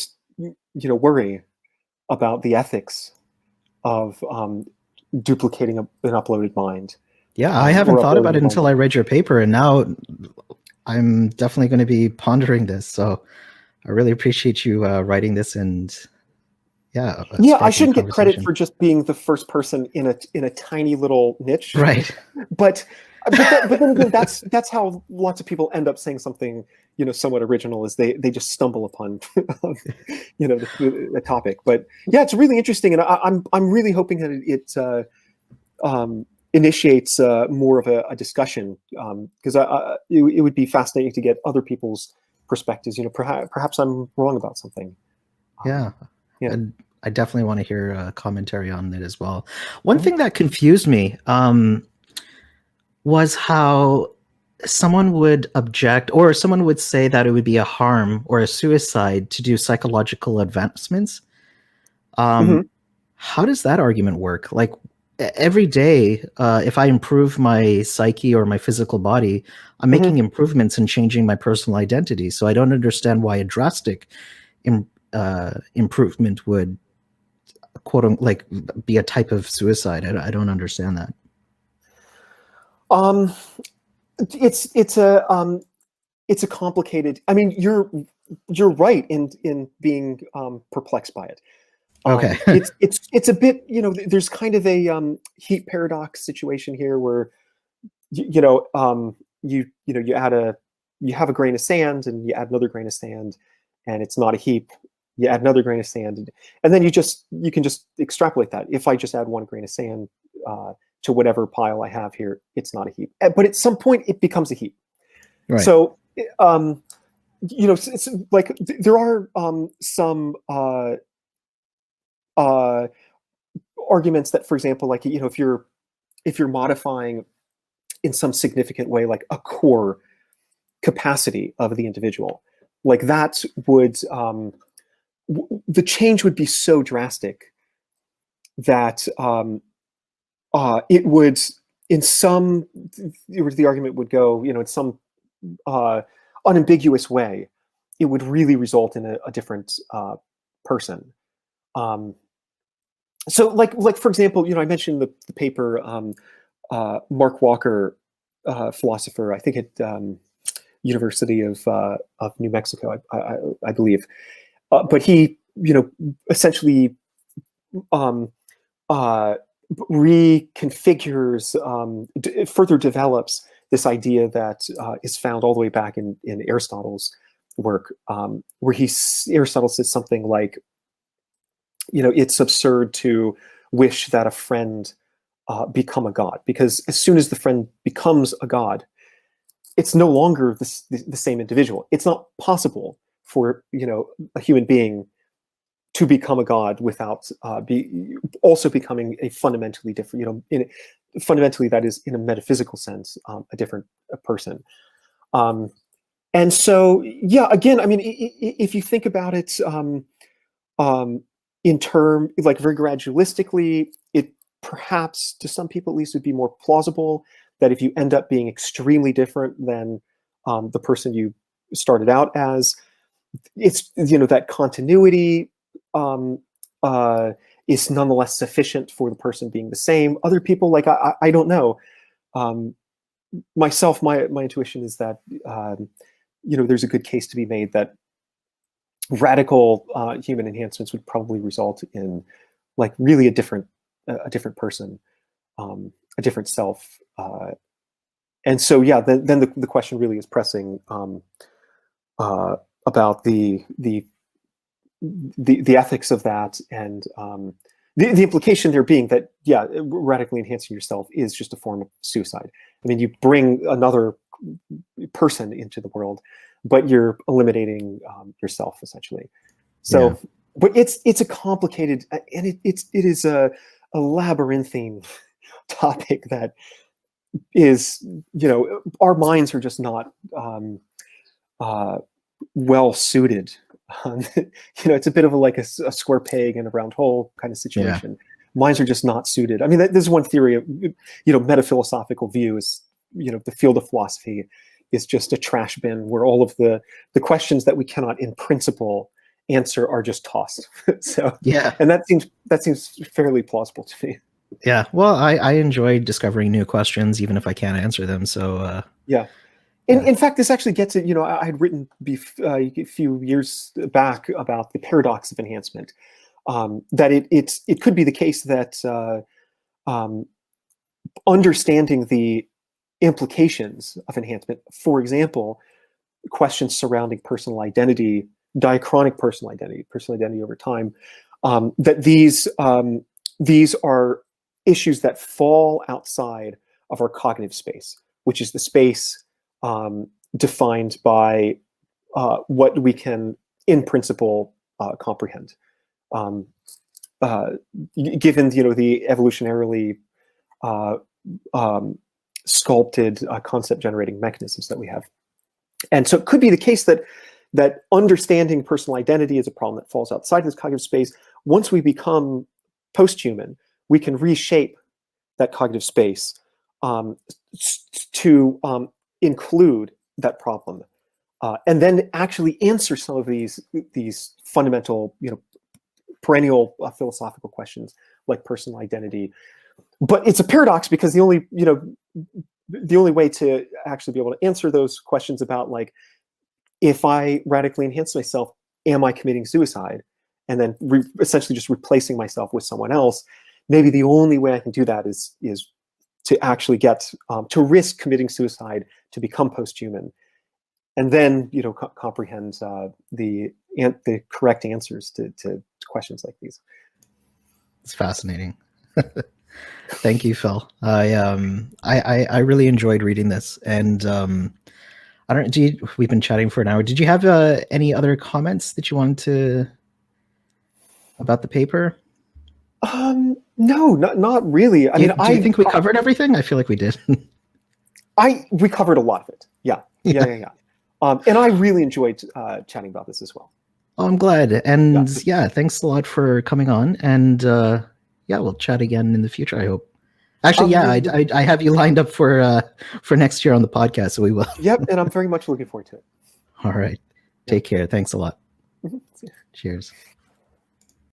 worry about the ethics of duplicating an uploaded mind. Yeah, I haven't thought about it uploading until I read your paper, and now I'm definitely going to be pondering this. So I really appreciate you writing this, and I sparking shouldn't the get credit conversation. for just being the first person in a tiny little niche, Right. but then again, that's how lots of people end up saying something, somewhat original, is they just stumble upon, the topic. But yeah, it's really interesting, and I'm really hoping that it initiates more of a discussion, because it would be fascinating to get other people's perspectives. Perhaps I'm wrong about something. Yeah. And I definitely want to hear a commentary on it as well. One thing that confused me was how someone would object, or someone would say that it would be a harm or a suicide to do psychological advancements. How does that argument work? Like, every day, if I improve my psyche or my physical body, I'm making improvements and changing my personal identity. So I don't understand why a drastic improvement would, quote unquote, like, be a type of suicide. I don't understand that. It's a complicated. I mean, you're right in being perplexed by it. Okay. It's a bit, there's kind of a heat paradox situation here, where you have a grain of sand, and you add another grain of sand, and it's not a heap. You add another grain of sand, and then you can just extrapolate that. If I just add one grain of sand to whatever pile I have here, it's not a heap. But at some point, it becomes a heap. Right. So, it's like there are some arguments that, for example, like, if you're modifying in some significant way, like a core capacity of the individual, like that would the change would be so drastic that it would, in some, the argument would go, in some unambiguous way, it would really result in a different person. So, like for example, I mentioned the paper, Mark Walker, philosopher, I think at University of New Mexico, I believe. But he, essentially reconfigures, further develops this idea that is found all the way back in Aristotle's work, where Aristotle says something like, it's absurd to wish that a friend become a god, because as soon as the friend becomes a god, it's no longer the same individual. It's not possible for a human being to become a god without also becoming a fundamentally different, fundamentally, that is, in a metaphysical sense, a different person. And so, yeah, again, I mean, if you think about it in term, like, very gradualistically, it perhaps, to some people at least, would be more plausible that if you end up being extremely different than the person you started out as, it's, that continuity is nonetheless sufficient for the person being the same. Other people, like, I don't know. Myself, my intuition is that there's a good case to be made that radical human enhancements would probably result in, like, really a different person, a different self. And so, yeah, then the question really is pressing about the ethics of that, and the implication there being that, yeah, radically enhancing yourself is just a form of suicide. I mean, you bring another person into the world, but you're eliminating yourself, essentially. So, yeah. But it's a complicated, and it is a labyrinthine topic that is, our minds are just not well suited. It's a bit of like a square peg in a round hole kind of situation. Minds are just not suited. I mean, this is one theory of, metaphilosophical view is, the field of philosophy is just a trash bin where all of the questions that we cannot in principle answer are just tossed. So and that seems fairly plausible to me. Yeah, well, I enjoy discovering new questions even if I can't answer them. So in fact, this actually gets it. I had written a few years back about the paradox of enhancement. That it could be the case that understanding the implications of enhancement, for example, questions surrounding personal identity, diachronic personal identity over time, that these are issues that fall outside of our cognitive space, which is the space defined by what we can, in principle, comprehend. Given the evolutionarily sculpted concept generating mechanisms that we have. And so it could be the case that understanding personal identity is a problem that falls outside this cognitive space. Once we become post-human, we can reshape that cognitive space to include that problem, and then actually answer some of these fundamental, perennial philosophical questions like personal identity. But it's a paradox because the only way to actually be able to answer those questions about, like, if I radically enhance myself, am I committing suicide? And then essentially just replacing myself with someone else. Maybe the only way I can do that is to actually get to risk committing suicide to become post-human, and then comprehend the correct answers to questions like these. It's fascinating. Thank you, Phil. I really enjoyed reading this, and I don't. We've been chatting for an hour. Did you have any other comments that you wanted to about the paper? No, not really. I mean, do you think we covered everything? I feel like we did. We covered a lot of it. Yeah. And I really enjoyed chatting about this as well. Oh, I'm glad. And thanks a lot for coming on. And we'll chat again in the future, I hope. Actually, I have you lined up for next year on the podcast, so we will. Yep, and I'm very much looking forward to it. All right. Take care. Thanks a lot. Cheers.